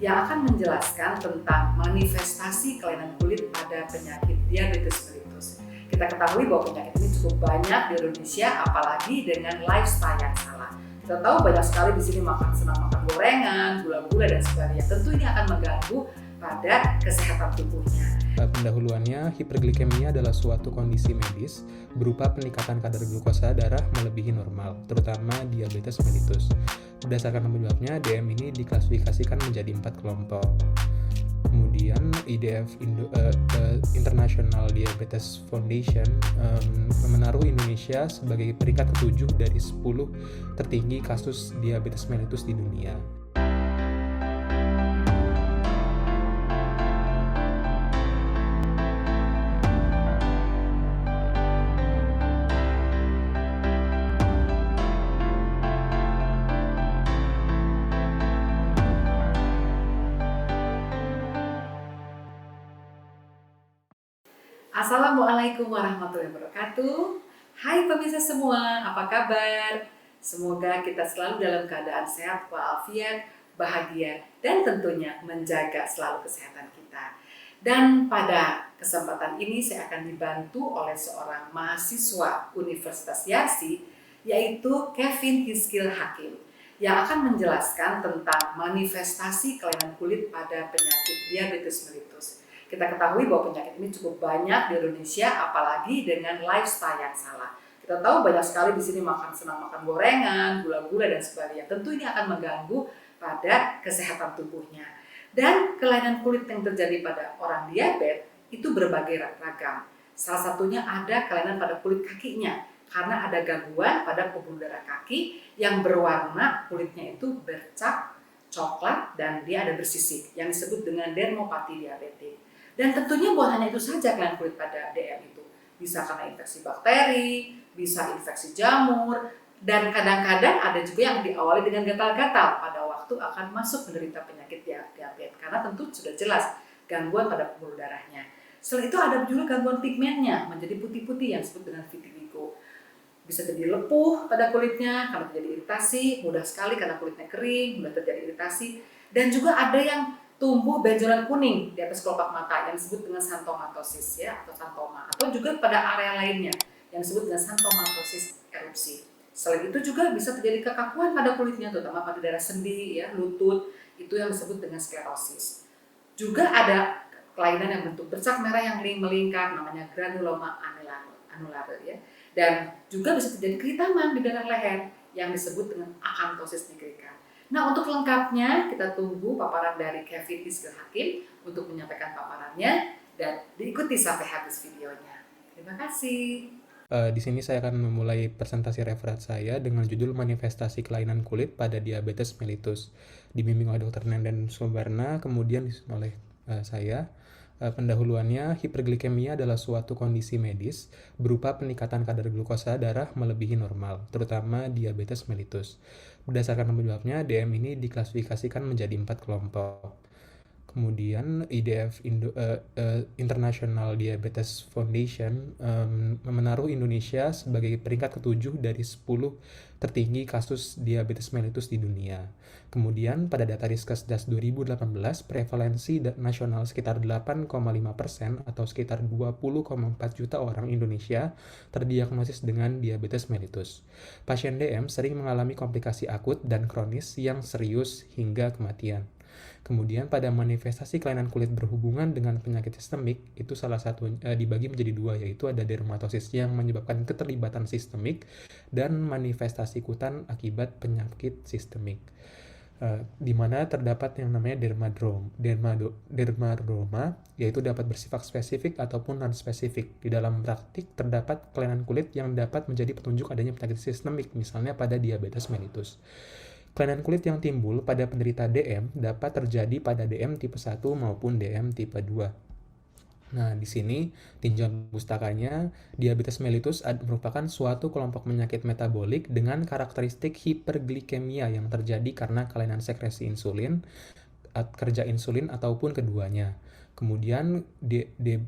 yang akan menjelaskan tentang manifestasi kelainan kulit pada penyakit diabetes mellitus. Kita ketahui bahwa penyakit ini cukup banyak di Indonesia, apalagi dengan lifestyle yang salah. Kita tahu banyak sekali di sini senang makan gorengan, gula-gula dan sebagainya. Tentu ini akan mengganggu pada kesehatan tubuhnya. Pendahuluannya, hiperglikemia adalah suatu kondisi medis berupa peningkatan kadar glukosa darah melebihi normal, terutama diabetes mellitus. Berdasarkan penyebabnya, DM ini diklasifikasikan menjadi 4 kelompok. Kemudian IDF International Diabetes Foundation menaruh Indonesia sebagai peringkat ke-7 dari 10 tertinggi kasus diabetes mellitus di dunia. Assalamualaikum warahmatullahi wabarakatuh. Hai pemirsa semua, apa kabar? Semoga kita selalu dalam keadaan sehat walafiat, bahagia, dan tentunya menjaga selalu kesehatan kita. Dan pada kesempatan ini saya akan dibantu oleh seorang mahasiswa Universitas Yarsi, yaitu Kevin Hiskil Hakim, yang akan menjelaskan tentang manifestasi kelainan kulit pada penyakit diabetes mellitus. Kita ketahui bahwa penyakit ini cukup banyak di Indonesia, apalagi dengan lifestyle yang salah. Kita tahu banyak sekali di sini senang makan gorengan, gula-gula dan sebagainya. Tentu ini akan mengganggu pada kesehatan tubuhnya. Dan kelainan kulit yang terjadi pada orang diabetes itu berbagai ragam. Salah satunya ada kelainan pada kulit kakinya, karena ada gangguan pada pembuluh darah kaki yang berwarna kulitnya itu bercak coklat dan dia ada bersisik yang disebut dengan dermopati diabetik. Dan tentunya bukan hanya itu saja kelainan kulit pada DM itu. Bisa karena infeksi bakteri, bisa infeksi jamur, dan kadang-kadang ada juga yang diawali dengan gatal-gatal pada waktu akan masuk menderita penyakit diabetes. Karena tentu sudah jelas gangguan pada pembuluh darahnya. Setelah itu ada juga gangguan pigmennya menjadi putih-putih yang disebut dengan vitiligo. Bisa jadi lepuh pada kulitnya karena terjadi iritasi, mudah sekali karena kulitnya kering, mudah terjadi iritasi. Dan juga ada yang tumbuh benjolan kuning di atas kelopak mata yang disebut dengan xanthomatosis ya, atau xanthoma, atau juga pada area lainnya yang disebut dengan xanthomatosis erupsi. Selain itu juga bisa terjadi kekakuan pada kulitnya, terutama pada daerah sendi ya, lutut, itu yang disebut dengan sklerosis. Juga ada kelainan yang bentuk bercak merah yang melingkar, namanya granuloma annulare ya. Dan juga bisa terjadi kehitaman di daerah leher yang disebut dengan akanthosis nigricans. Nah, untuk lengkapnya kita tunggu paparan dari Kevin Hiskil Hakim untuk menyampaikan paparannya dan diikuti sampai habis videonya. Terima kasih. Di sini saya akan memulai presentasi referat saya dengan judul Manifestasi Kelainan Kulit pada Diabetes Mellitus. Dibimbing oleh Dr. Nenden Subarna, kemudian oleh saya. Pendahuluannya, hiperglikemia adalah suatu kondisi medis berupa peningkatan kadar glukosa darah melebihi normal, terutama diabetes mellitus. Berdasarkan penyebabnya, DM ini diklasifikasikan menjadi 4 kelompok. Kemudian IDF International Diabetes Foundation menaruh Indonesia sebagai peringkat ke-7 dari 10 tertinggi kasus diabetes mellitus di dunia. Kemudian pada data Riskesdas 2018, prevalensi nasional sekitar 8,5% atau sekitar 20,4 juta orang Indonesia terdiagnosis dengan diabetes mellitus. Pasien DM sering mengalami komplikasi akut dan kronis yang serius hingga kematian. Kemudian pada manifestasi kelainan kulit berhubungan dengan penyakit sistemik, itu salah satu dibagi menjadi 2, yaitu ada dermatosis yang menyebabkan keterlibatan sistemik dan manifestasi kutan akibat penyakit sistemik. Di mana terdapat yang namanya dermadroma, yaitu dapat bersifat spesifik ataupun non-spesifik. Di dalam praktik terdapat kelainan kulit yang dapat menjadi petunjuk adanya penyakit sistemik, misalnya pada diabetes mellitus. Kelainan kulit yang timbul pada penderita DM dapat terjadi pada DM tipe 1 maupun DM tipe 2. Nah, di sini tinjauan pustakanya, diabetes mellitus merupakan suatu kelompok penyakit metabolik dengan karakteristik hiperglikemia yang terjadi karena kelainan sekresi insulin kerja insulin ataupun keduanya. Kemudian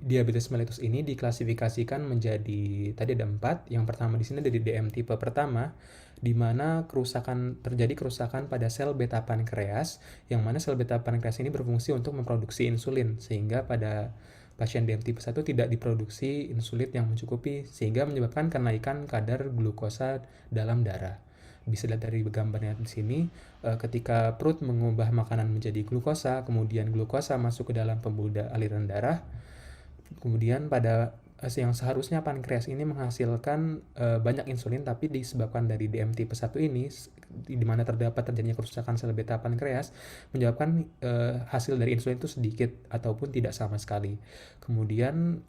diabetes mellitus ini diklasifikasikan menjadi tadi ada 4. Yang pertama di sini dari DM tipe pertama, di mana terjadi kerusakan pada sel beta pankreas, yang mana sel beta pankreas ini berfungsi untuk memproduksi insulin, sehingga pada pasien DM tipe 1 tidak diproduksi insulin yang mencukupi, sehingga menyebabkan kenaikan kadar glukosa dalam darah. Bisa dilihat dari gambarnya di sini, ketika perut mengubah makanan menjadi glukosa, kemudian glukosa masuk ke dalam pembuluh aliran darah, kemudian pada yang seharusnya pankreas ini menghasilkan banyak insulin, tapi disebabkan dari DM tipe 1 ini, di mana terdapat terjadinya kerusakan sel beta pankreas, menyebabkan hasil dari insulin itu sedikit ataupun tidak sama sekali. Kemudian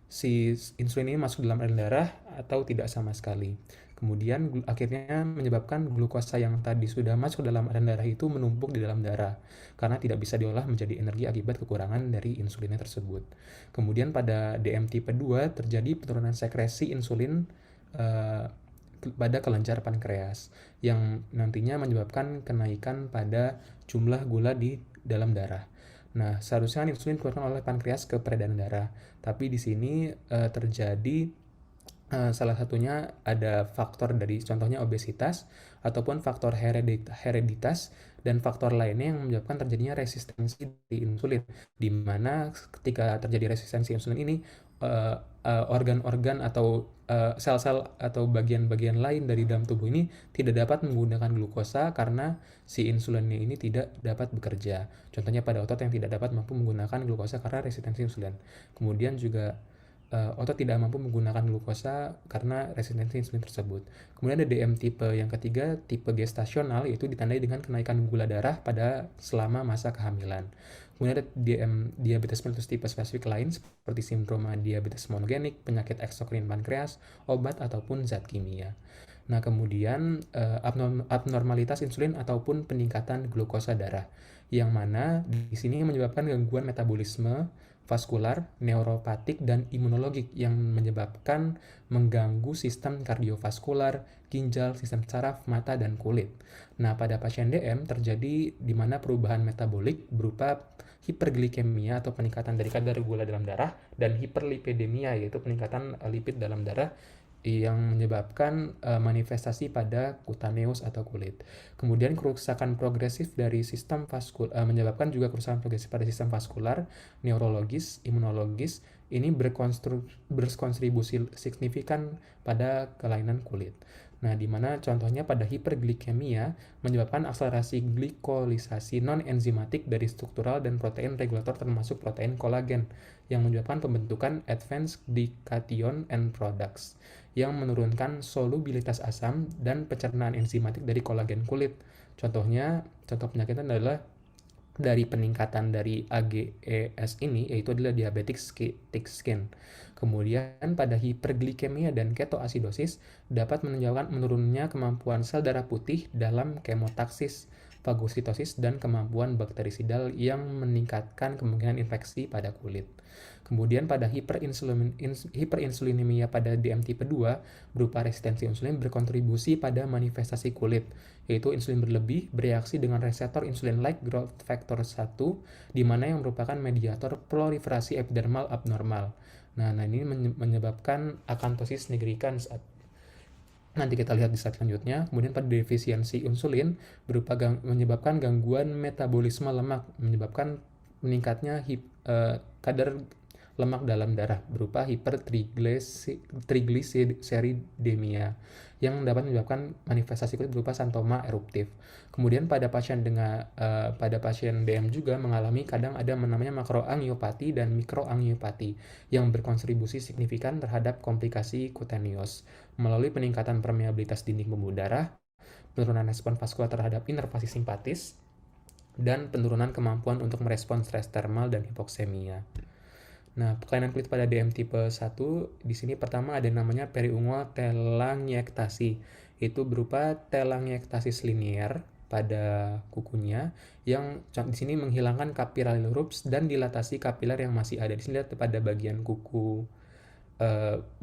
si insulin ini masuk dalam aliran darah atau tidak sama sekali. Kemudian akhirnya menyebabkan glukosa yang tadi sudah masuk dalam aliran darah itu menumpuk di dalam darah, karena tidak bisa diolah menjadi energi akibat kekurangan dari insulinnya tersebut. Kemudian pada DM tipe 2 terjadi penurunan sekresi insulin pada kelenjar pankreas, yang nantinya menyebabkan kenaikan pada jumlah gula di dalam darah. Nah, seharusnya insulin dikeluarkan oleh pankreas ke peredaran darah, tapi di sini terjadi salah satunya ada faktor dari contohnya obesitas ataupun faktor hereditas dan faktor lainnya yang menyebabkan terjadinya resistensi di insulin, di mana ketika terjadi resistensi insulin ini organ-organ atau sel-sel atau bagian-bagian lain dari dalam tubuh ini tidak dapat menggunakan glukosa karena si insulinnya ini tidak dapat bekerja. Contohnya pada otot yang tidak dapat mampu menggunakan glukosa karena resistensi insulin. Kemudian juga otot tidak mampu menggunakan glukosa karena resistensi insulin tersebut. Kemudian ada DM tipe yang ketiga, tipe gestasional, yaitu ditandai dengan kenaikan gula darah pada selama masa kehamilan. Kemudian ada diabetes mellitus tipe spesifik lain seperti sindroma diabetes monogenik, penyakit eksokrin pankreas, obat ataupun zat kimia. Nah, kemudian abnormalitas insulin ataupun peningkatan glukosa darah, yang mana di sini menyebabkan gangguan metabolisme, vaskular, neuropatik, dan imunologik yang menyebabkan mengganggu sistem kardiovaskular, ginjal, sistem saraf, mata, dan kulit. Nah, pada pasien DM terjadi di mana perubahan metabolik berupa hiperglikemia atau peningkatan dari kadar gula dalam darah dan hiperlipidemia, yaitu peningkatan lipid dalam darah yang menyebabkan manifestasi pada kutaneus atau kulit. Kemudian kerusakan progresif dari sistem vaskular menyebabkan juga kerusakan progresif pada sistem vaskular, neurologis, imunologis, ini berkontribusi signifikan pada kelainan kulit. Nah, di mana contohnya pada hiperglikemia menyebabkan akselerasi glikolisasi non-enzimatik dari struktural dan protein regulator termasuk protein kolagen yang menyebabkan pembentukan advanced glycation end products yang menurunkan solubilitas asam dan pencernaan enzimatik dari kolagen kulit. Contoh penyakitnya adalah dari peningkatan dari AGES ini, yaitu adalah diabetic skin. Kemudian pada hiperglikemia dan ketoasidosis dapat menyebabkan menurunnya kemampuan sel darah putih dalam kemotaksis, fagositosis, dan kemampuan bakterisidal yang meningkatkan kemungkinan infeksi pada kulit. Kemudian pada hiperinsulinemia pada DM tipe 2 berupa resistensi insulin berkontribusi pada manifestasi kulit, yaitu insulin berlebih bereaksi dengan reseptor insulin-like growth factor 1, di mana yang merupakan mediator proliferasi epidermal abnormal. Nah ini menyebabkan akantosis nigricans. Nanti kita lihat di slide selanjutnya. Kemudian pada defisiensi insulin berupa menyebabkan gangguan metabolisme lemak, menyebabkan meningkatnya kadar lemak dalam darah berupa hipertrigliseridemia yang dapat menyebabkan manifestasi kulit berupa xanthoma eruptif. Kemudian pada pasien DM juga mengalami kadang ada namanya makroangiopati dan mikroangiopati yang berkontribusi signifikan terhadap komplikasi kutaneus melalui peningkatan permeabilitas dinding pembuluh darah, penurunan respon vaskular terhadap inervasi simpatis, dan penurunan kemampuan untuk merespons stres termal dan hipoksemia. Nah, kelainan kulit pada DM tipe 1 di sini pertama ada namanya periungual telangiectasis. Itu berupa telangiectasis linier pada kukunya yang di sini menghilangkan capillary lobes dan dilatasi kapiler yang masih ada. Di sini lihat pada bagian kuku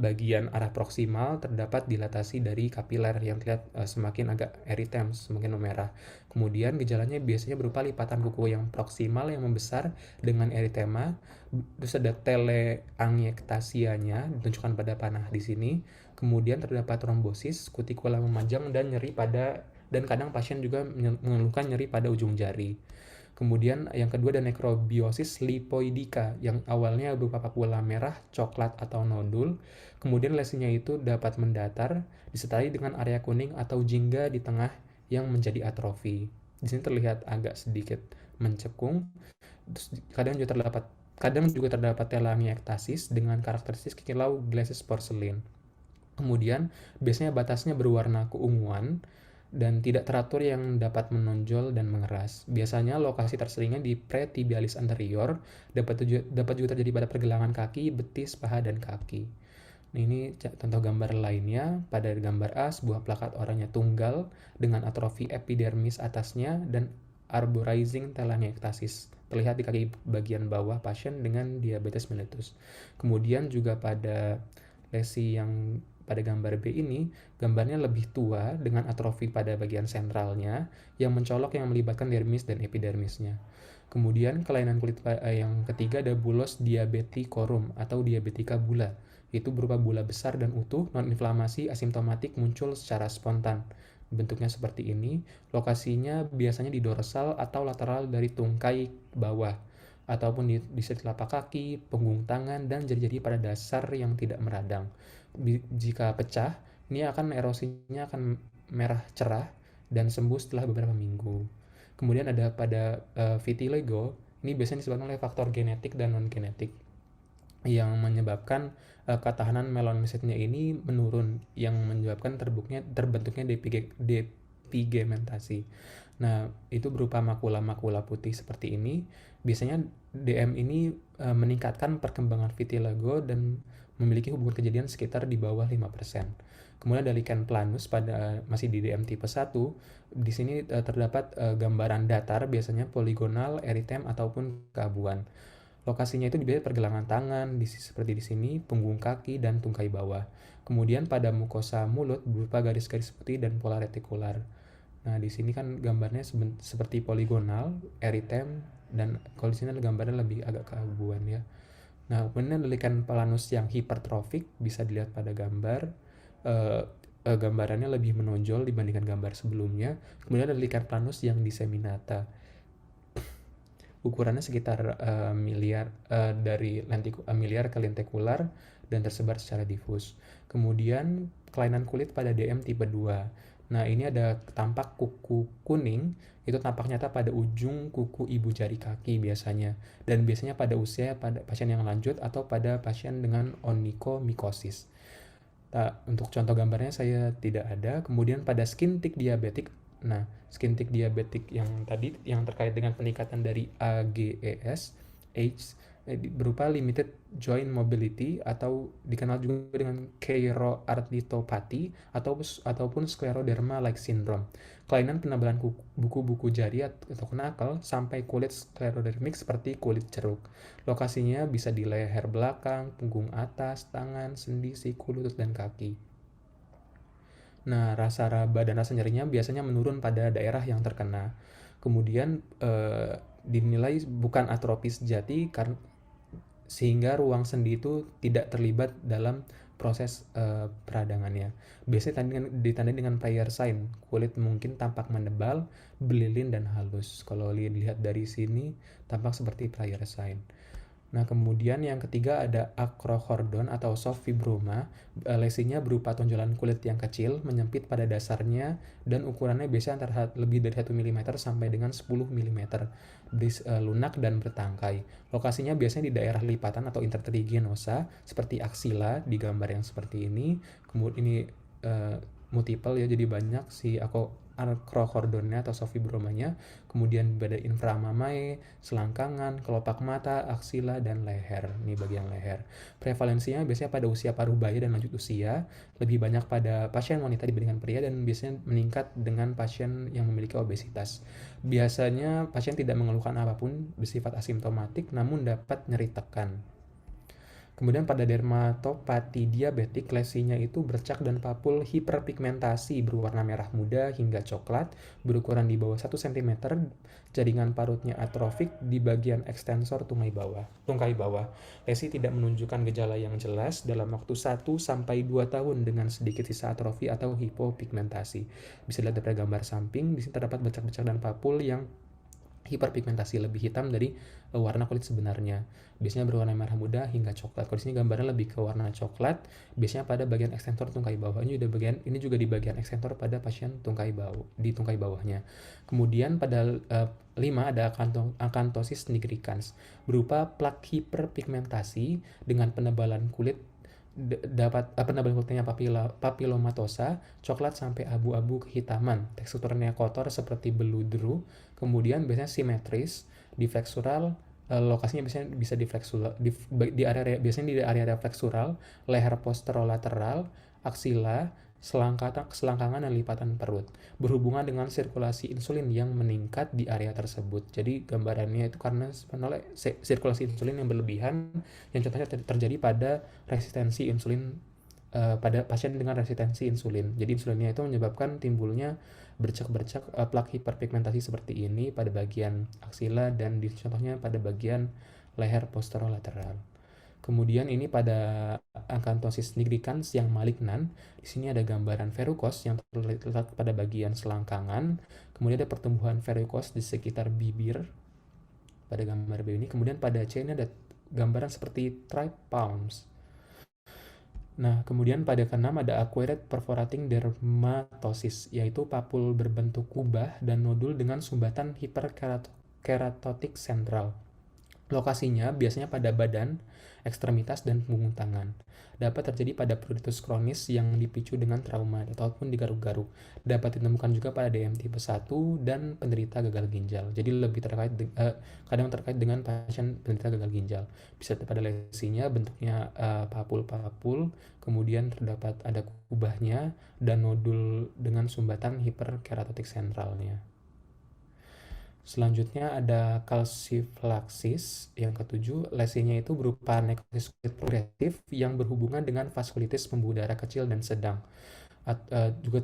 bagian arah proksimal terdapat dilatasi dari kapiler yang terlihat semakin agak erytem, semakin memerah. Kemudian gejalanya biasanya berupa lipatan kuku yang proksimal yang membesar dengan eritema. Terus ada teleangiektasianya ditunjukkan pada panah di sini. Kemudian terdapat trombosis, kutikula memanjang dan nyeri dan kadang pasien juga mengeluhkan nyeri pada ujung jari. Kemudian yang kedua ada nekrobiosis lipoidika yang awalnya berupa papula merah, coklat atau nodul. Kemudian lesinya itu dapat mendatar disertai dengan area kuning atau jingga di tengah yang menjadi atrofi. Di sini terlihat agak sedikit mencekung. Terus kadang juga terdapat telangiektasis dengan karakteristik kilau glacis porcelain. Kemudian biasanya batasnya berwarna keunguan dan tidak teratur yang dapat menonjol dan mengeras. Biasanya lokasi terseringnya di pretibialis anterior, dapat juga terjadi pada pergelangan kaki, betis, paha, dan kaki. Nah, ini contoh gambar lainnya. Pada gambar A, sebuah plakat oranye tunggal dengan atrofi epidermis atasnya dan arborizing telangiektasis. Terlihat di kaki bagian bawah pasien dengan diabetes mellitus. Kemudian juga pada lesi yang pada gambar B ini, gambarnya lebih tua dengan atrofi pada bagian sentralnya yang mencolok yang melibatkan dermis dan epidermisnya. Kemudian kelainan kulit yang ketiga ada bulos diabeticorum atau diabetika bula. Itu berupa bula besar dan utuh, non-inflamasi asimptomatik muncul secara spontan. Bentuknya seperti ini, lokasinya biasanya di dorsal atau lateral dari tungkai bawah, ataupun di telapak kaki, punggung tangan, dan jari-jari pada dasar yang tidak meradang. Jika pecah, ini erosinya akan merah cerah dan sembuh setelah beberapa minggu. Kemudian ada pada vitiligo, ini biasanya disebabkan oleh faktor genetik dan non-genetik yang menyebabkan ketahanan melanositnya ini menurun, yang menyebabkan terbentuknya depigmentasi. Nah, itu berupa makula-makula putih seperti ini. Biasanya DM ini meningkatkan perkembangan vitiligo dan memiliki hubungan kejadian sekitar di bawah 5%. Kemudian ada lichen planus masih di DM tipe 1. Di sini terdapat gambaran datar, biasanya poligonal, eritem ataupun keabuan. Lokasinya itu di pergelangan tangan, seperti di sini, punggung kaki, dan tungkai bawah. Kemudian pada mukosa mulut berupa garis-garis putih dan pola retikular. Nah, di sini kan gambarnya seperti poligonal, eritem, dan kalau di sini gambarnya lebih agak keabuan ya. Nah, kemudian lichen planus yang hipertrofik bisa dilihat pada gambar. Gambarannya lebih menonjol dibandingkan gambar sebelumnya. Kemudian ada lichen planus yang diseminata. Ukurannya sekitar miliar ke lentikular dan tersebar secara difus. Kemudian kelainan kulit pada DM tipe 2. Nah, ini ada tampak kuku kuning, itu tampak nyata pada ujung kuku ibu jari kaki biasanya. Dan biasanya pada pasien yang lanjut atau pada pasien dengan onychomycosis. Untuk contoh gambarnya saya tidak ada. Kemudian pada skin tick diabetik. Nah, skin tick diabetik yang tadi yang terkait dengan peningkatan dari AGES, AIDS, berupa limited joint mobility atau dikenal juga dengan cheiroarthritopathy ataupun scleroderma-like syndrome. Kelainan penebalan buku-buku jari atau knuckle sampai kulit sclerodermic seperti kulit ceruk. Lokasinya bisa di leher belakang, punggung atas, tangan, sendi, siku, lutut, dan kaki. Nah, rasa raba dan rasa nyerinya biasanya menurun pada daerah yang terkena. Kemudian dinilai bukan atrofi sejati sehingga ruang sendi itu tidak terlibat dalam proses peradangannya. Biasanya ditandai dengan prayer sign. Kulit mungkin tampak menebal, belilin, dan halus. Kalau dilihat dari sini tampak seperti prayer sign. Nah, kemudian yang ketiga ada acrochordon atau soft fibroma. Lesinya berupa tonjolan kulit yang kecil, menyempit pada dasarnya, dan ukurannya biasanya antara lebih dari 1 mm sampai dengan 10 mm. Lunak dan bertangkai. Lokasinya biasanya di daerah lipatan atau intertrigenosa, seperti aksila di gambar yang seperti ini. Kemudian ini multiple ya, jadi banyak si acrochordonnya atau soft fibromanya. Kemudian pada inframamae, selangkangan, kelopak mata, aksila, dan leher. Ini bagian leher. Prevalensinya biasanya pada usia paruh baya dan lanjut usia, lebih banyak pada pasien wanita dibandingkan pria, dan biasanya meningkat dengan pasien yang memiliki obesitas. Biasanya pasien tidak mengeluhkan apapun, bersifat asimptomatik, namun dapat nyeri tekan. Kemudian pada dermatopati diabetik, lesinya itu bercak dan papul hiperpigmentasi berwarna merah muda hingga coklat, berukuran di bawah 1 cm, jaringan parutnya atrofik di bagian ekstensor tungkai bawah. Lesi tidak menunjukkan gejala yang jelas dalam waktu 1 sampai 2 tahun dengan sedikit sisa atrofi atau hipopigmentasi. Bisa dilihat dari gambar samping, di sini terdapat bercak-bercak dan papul yang hiperpigmentasi, lebih hitam dari warna kulit sebenarnya. Biasanya berwarna merah muda hingga coklat. Kalau di sini gambarnya lebih ke warna coklat, biasanya pada bagian ekstensor tungkai bawah. Ini juga di bagian ekstensor pada pasien tungkai bawahnya. Kemudian pada 5 ada akanthosis nigricans, berupa plak hiperpigmentasi dengan penebalan kulit penebalan kulitnya papilomatosa, coklat sampai abu-abu kehitaman, teksturnya kotor seperti beludru, kemudian biasanya simetris, di fleksural, lokasinya biasanya bisa di area fleksural, leher posterolateral, aksila, selangkangan dan lipatan perut, berhubungan dengan sirkulasi insulin yang meningkat di area tersebut. Jadi gambarannya itu karena sirkulasi insulin yang berlebihan, yang contohnya terjadi pada resistensi insulin, pada pasien dengan resistensi insulin. Jadi insulinnya itu menyebabkan timbulnya bercak-bercak plak hiperpigmentasi seperti ini pada bagian aksila dan contohnya pada bagian leher posterolateral. Kemudian ini pada akanthosis nigricans yang malignan, di sini ada gambaran verrucous yang terletak pada bagian selangkangan. Kemudian ada pertumbuhan verrucous di sekitar bibir pada gambar B ini. Kemudian pada C ini ada gambaran seperti tripalms. Nah, kemudian pada ke-6 ada acquired perforating dermatosis, yaitu papul berbentuk kubah dan nodul dengan sumbatan hiperkeratotik sentral. Lokasinya biasanya pada badan, ekstremitas, dan punggung tangan. Dapat terjadi pada pruritus kronis yang dipicu dengan trauma ataupun digaruk-garuk. Dapat ditemukan juga pada DM tipe 1 dan penderita gagal ginjal. Jadi lebih kadang terkait dengan pasien penderita gagal ginjal. Bisa pada lesinya bentuknya papul-papul, kemudian terdapat ada kubahnya dan nodul dengan sumbatan hiperkeratotik sentralnya. Selanjutnya ada kalsiflaksis yang ke-7, lesinya itu berupa nekrosis kulit progresif yang berhubungan dengan vaskulitis pembuluh darah kecil dan sedang. Juga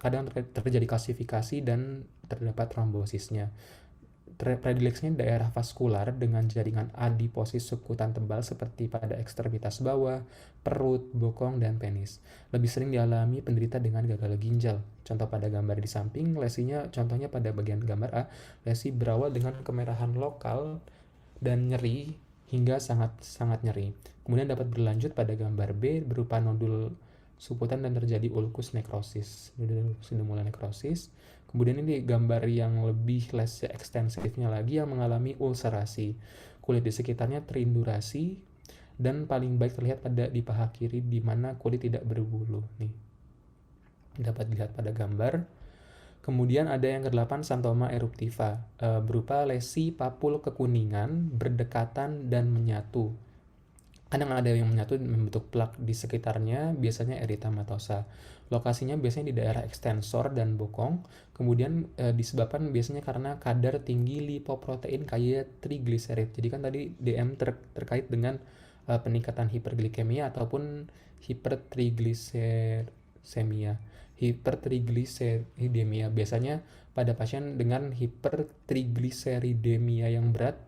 kadang terjadi kalsifikasi dan terdapat trombosisnya. Predileksinya daerah vaskular dengan jaringan adiposis subkutan tebal seperti pada ekstremitas bawah, perut, bokong, dan penis. Lebih sering dialami penderita dengan gagal ginjal. Contoh pada gambar di samping, lesinya contohnya pada bagian gambar A, lesi berawal dengan kemerahan lokal dan nyeri hingga sangat nyeri. Kemudian dapat berlanjut pada gambar B berupa nodul subkutan dan terjadi ulcus necrosis. Sudah mulai necrosis. Kemudian ini gambar yang lebih lesi ekstensifnya lagi yang mengalami ulcerasi. Kulit di sekitarnya terindurasi dan paling baik terlihat di paha kiri di mana kulit tidak berbulu. Nih, dapat dilihat pada gambar. Kemudian ada yang ke-8 xanthoma eruptiva, berupa lesi papul kekuningan, berdekatan dan menyatu. Kadang ada yang menyatu membentuk plak di sekitarnya, biasanya eritematosa. Lokasinya biasanya di daerah ekstensor dan bokong. Kemudian disebabkan biasanya karena kadar tinggi lipoprotein kaya trigliserid. Jadi kan tadi DM terkait dengan peningkatan hiperglikemia ataupun hipertrigliseridemia. Biasanya pada pasien dengan hipertrigliseridemia yang berat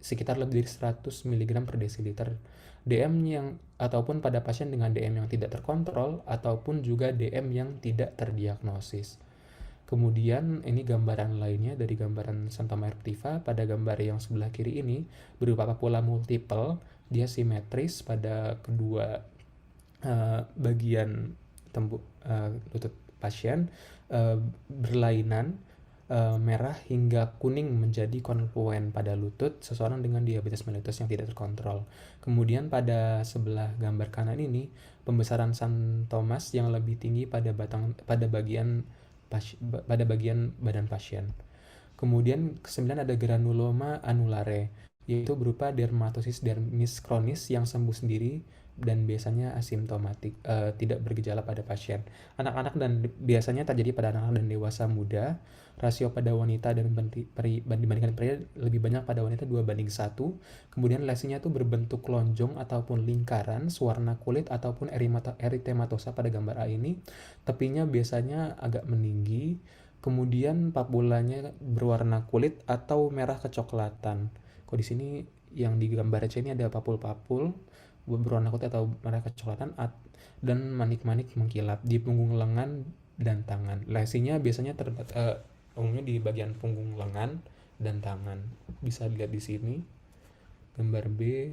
sekitar lebih dari 100 mg per desiliter. DM ataupun pada pasien dengan DM yang tidak terkontrol ataupun juga DM yang tidak terdiagnosis. Kemudian ini gambaran lainnya dari gambaran xanthoma eruptiva. Pada gambar yang sebelah kiri ini berupa papula multiple, dia simetris pada kedua bagian lutut pasien, berlainan, merah hingga kuning menjadi konfluen pada lutut seseorang dengan diabetes mellitus yang tidak terkontrol. Kemudian pada sebelah gambar kanan ini pembesaran xanthomas yang lebih tinggi pada bagian badan pasien. Kemudian ke-9 ada granuloma anulare yaitu berupa dermatosis dermis kronis yang sembuh sendiri dan biasanya asimptomatik, tidak bergejala pada pasien. Anak-anak dan biasanya terjadi pada anak dan dewasa muda. Rasio pada wanita dan dibandingkan pria lebih banyak pada wanita 2:1. Kemudian lesinya itu berbentuk lonjong ataupun lingkaran, sewarna kulit ataupun eritematosa pada gambar A ini. Tepinya biasanya agak meninggi. Kemudian papulanya berwarna kulit atau merah kecoklatan. Kok di sini yang di gambar C ini ada papul-papul berwarna kulit atau merah kecoklatan dan manik-manik mengkilap di punggung lengan dan tangan. Lesinya biasanya umumnya di bagian punggung lengan dan tangan. Bisa dilihat di sini gambar B,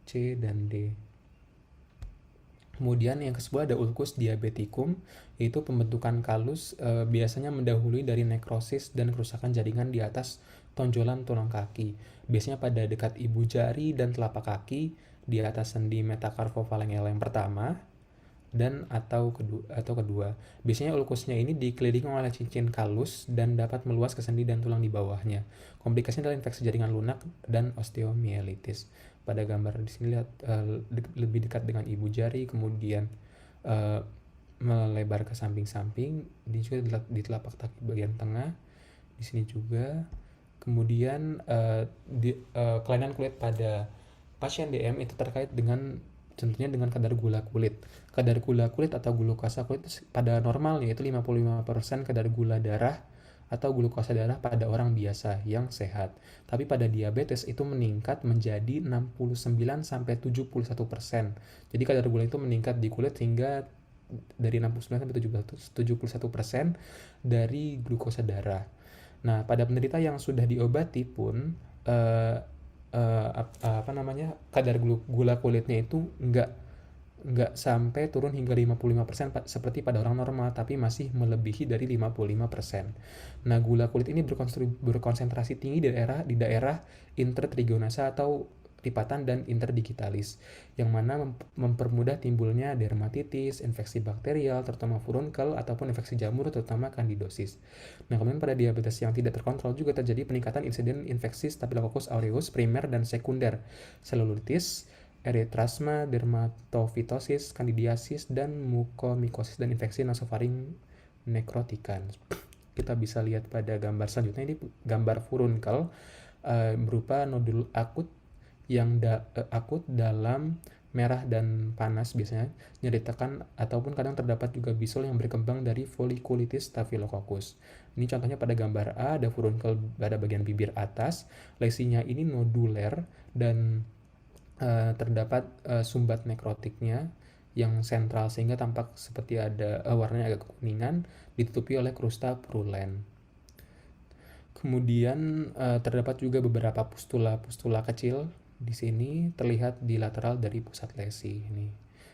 C, dan D. Kemudian yang kedua ada ulcus diabeticum, yaitu pembentukan kalus biasanya mendahului dari nekrosis dan kerusakan jaringan di atas tonjolan tulang kaki. Biasanya pada dekat ibu jari dan telapak kaki, di atas sendi metacarpophalangeal yang pertama dan atau kedua. Biasanya ulkusnya ini dikelilingi oleh cincin kalus dan dapat meluas ke sendi dan tulang di bawahnya. Komplikasinya adalah infeksi jaringan lunak dan osteomielitis. Pada gambar di sini lihat lebih dekat dengan ibu jari, kemudian melebar ke samping-samping, di juga di telapak kaki bagian tengah, di sini juga. Kemudian kelainan kulit pada pasien DM itu terkait dengan tentunya dengan kadar gula kulit. Kadar gula kulit atau glukosa kulit pada normalnya itu 55% kadar gula darah atau glukosa darah pada orang biasa yang sehat. Tapi pada diabetes itu meningkat menjadi 69-71%. Jadi kadar gula itu meningkat di kulit hingga dari 69-71% dari glukosa darah. Nah, pada penderita yang sudah diobati pun kadar gula kulitnya itu nggak sampai turun hingga 55% seperti pada orang normal, tapi masih melebihi dari 55%. Nah, gula kulit ini berkonsentrasi tinggi di daerah intertrigonasa atau lipatan dan interdigitalis, yang mana mempermudah timbulnya dermatitis, infeksi bakterial, terutama furunkel, ataupun infeksi jamur, terutama kandidosis. Nah, kemudian pada diabetes yang tidak terkontrol juga terjadi peningkatan insiden infeksi Staphylococcus aureus primer dan sekunder, selulitis, erythrasma, dermatofitosis, kandidiasis, dan mukomikosis dan infeksi nasofaring nekrotikan. Kita bisa lihat pada gambar selanjutnya, ini gambar furunkel berupa nodul akut yang akut dalam merah dan panas, biasanya nyeri tekan ataupun kadang terdapat juga bisul yang berkembang dari folikulitis Staphylococcus. Ini contohnya pada gambar A, ada furunkel pada bagian bibir atas, lesinya ini noduler dan terdapat sumbat nekrotiknya yang sentral sehingga tampak seperti ada warnanya agak kekuningan, ditutupi oleh krusta purulent. Kemudian terdapat juga beberapa pustula kecil di sini terlihat di lateral dari pusat lesi ini.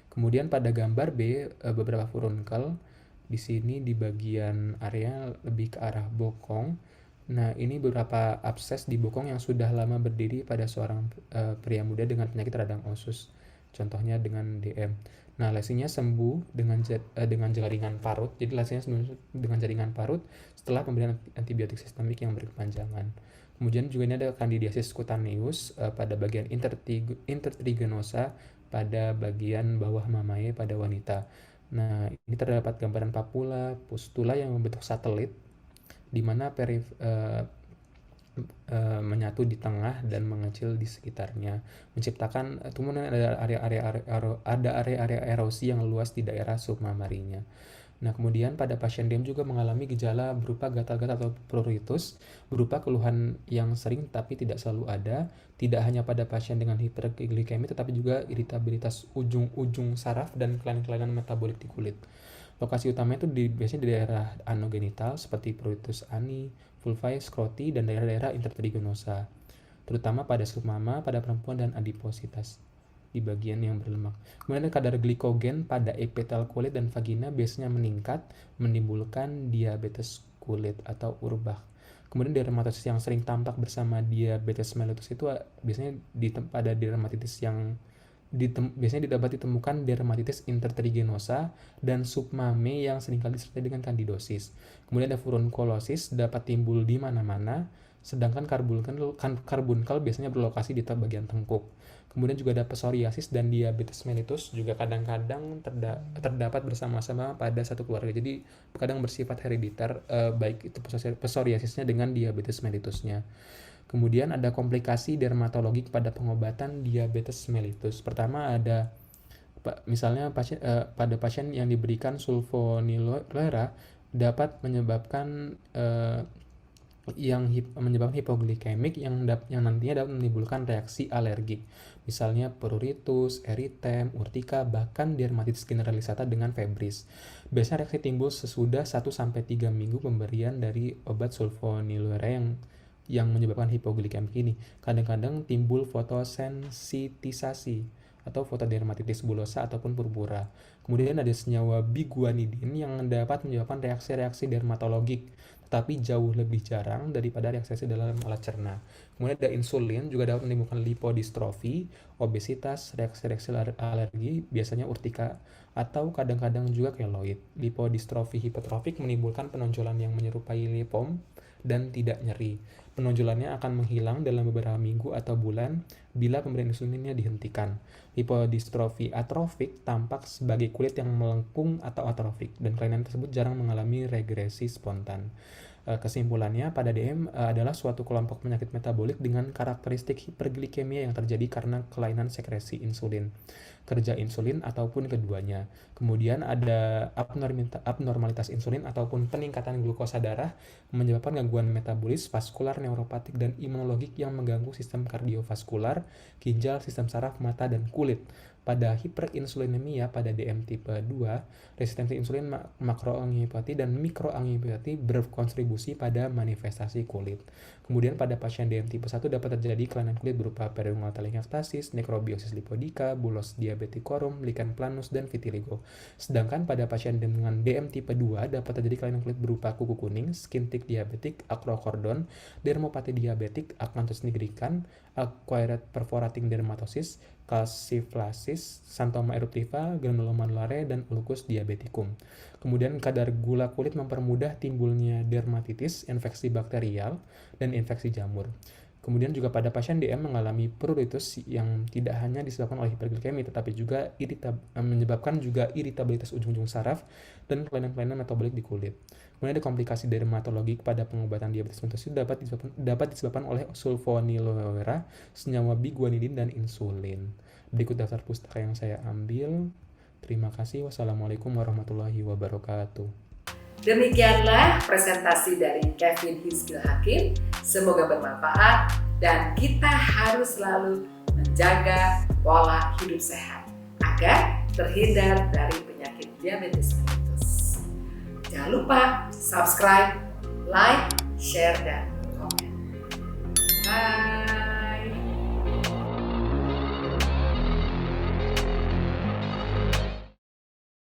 Kemudian pada gambar B beberapa furunkel di sini di bagian area lebih ke arah bokong. Nah, ini beberapa abses di bokong yang sudah lama berdiri pada seorang pria muda dengan penyakit radang osus. Contohnya dengan DM. Nah, lesinya sembuh dengan jaringan parut. Jadi lesinya sembuh dengan jaringan parut setelah pemberian antibiotik sistemik yang berkepanjangan. Kemudian juga ini ada candidiasis cutaneus pada bagian intertrigenosa pada bagian bawah mamae pada wanita. Nah, ini terdapat gambaran papula, pustula yang membentuk satelit di mana menyatu di tengah dan mengecil di sekitarnya, menciptakan kemudian ada area-area erosi yang luas di daerah submamarinya. Nah, kemudian pada pasien DM juga mengalami gejala berupa gatal-gatal atau pruritus, berupa keluhan yang sering tapi tidak selalu ada, tidak hanya pada pasien dengan hiperglikemi tetapi juga iritabilitas ujung-ujung saraf dan kelainan-kelainan metabolik di kulit. Lokasi utamanya itu biasanya di daerah anogenital seperti pruritus ani, vulvae, skroti, dan daerah-daerah intertrigenosa, terutama pada submama, pada perempuan, dan adipositas di bagian yang berlemak. Kemudian kadar glikogen pada epitel kulit dan vagina biasanya meningkat, menimbulkan diabetes kulit atau urbah. Kemudian dermatitis yang sering tampak bersama diabetes mellitus itu biasanya pada dermatitis yang biasanya dapat ditemukan dermatitis intertrigenosa dan submame yang seringkali disertai dengan kandidosis. Kemudian ada furunkolosis dapat timbul di mana-mana Sedangkan karbunkel biasanya berlokasi di bagian tengkuk. Kemudian juga ada psoriasis dan diabetes mellitus juga kadang-kadang terdapat bersama-sama pada satu keluarga. Jadi kadang bersifat herediter, baik itu psoriasisnya dengan diabetes mellitusnya. Kemudian ada komplikasi dermatologik pada pengobatan diabetes mellitus. Pertama ada misalnya pada pasien yang diberikan sulfonylurea dapat menyebabkan menyebabkan hipoglikemik yang nantinya dapat menimbulkan reaksi alergik. Misalnya pruritus, eritem, urtika, bahkan dermatitis generalisata dengan febris. Biasanya reaksi timbul sesudah 1-3 minggu pemberian dari obat sulfonylurea yang menyebabkan hipoglikemik ini. Kadang-kadang timbul fotosensitisasi atau fotodermatitis bulosa ataupun purpura. Kemudian ada senyawa biguanidin yang dapat menyebabkan reaksi-reaksi dermatologik, tetapi jauh lebih jarang daripada reaksi dalam alat cerna. Kemudian ada insulin, juga dapat menimbulkan lipodistrofi, obesitas, reaksi-reaksi alergi, biasanya urtika, atau kadang-kadang juga keloid. Lipodistrofi hipotrofik menimbulkan penonjolan yang menyerupai lipom dan tidak nyeri. Penonjolannya akan menghilang dalam beberapa minggu atau bulan bila pemberian insulinnya dihentikan. Lipodistrofi atrofik tampak sebagai kulit yang melengkung atau atrofik, dan kelainan tersebut jarang mengalami regresi spontan. Kesimpulannya, pada DM adalah suatu kelompok penyakit metabolik dengan karakteristik hiperglikemia yang terjadi karena kelainan sekresi insulin, kerja insulin ataupun keduanya. Kemudian ada abnormalitas insulin ataupun peningkatan glukosa darah menyebabkan gangguan metabolis, vaskular, neuropatik, dan imunologik yang mengganggu sistem kardiovaskular, ginjal, sistem saraf, mata, dan kulit. Pada hiperinsulinemia pada DM tipe 2, resistensi insulin makroangiopati dan mikroangiopati berkontribusi pada manifestasi kulit. Kemudian pada pasien DM tipe 1 dapat terjadi kelainan kulit berupa periungular telangiectasis, nekrobiosis lipodika, bulos diabeticorum, lichen planus, dan vitiligo. Sedangkan pada pasien dengan DM tipe 2 dapat terjadi kelainan kulit berupa kuku kuning, skin tick diabetik, acrocordon, dermopati diabetik, acanthosis nigricans, acquired perforating dermatosis, calciflasis, xanthoma eruptiva, granuloma anulare, dan ulcus diabeticum. Kemudian kadar gula kulit mempermudah timbulnya dermatitis, infeksi bakterial, dan infeksi jamur. Kemudian juga pada pasien DM mengalami pruritus yang tidak hanya disebabkan oleh hiperglikemi, tetapi juga menyebabkan juga iritabilitas ujung-ujung saraf dan kelainan-kelainan metabolik di kulit. Kemudian ada komplikasi dermatologik pada pengobatan diabetes mellitus dapat disebabkan oleh sulfonylurea, senyawa biguanidin, dan insulin. Berikut daftar pustaka yang saya ambil. Terima kasih. Wassalamualaikum warahmatullahi wabarakatuh. Demikianlah presentasi dari Kevin Hizkil Hakim. Semoga bermanfaat dan kita harus selalu menjaga pola hidup sehat agar terhindar dari penyakit diabetes mellitus. Jangan lupa subscribe, like, share, dan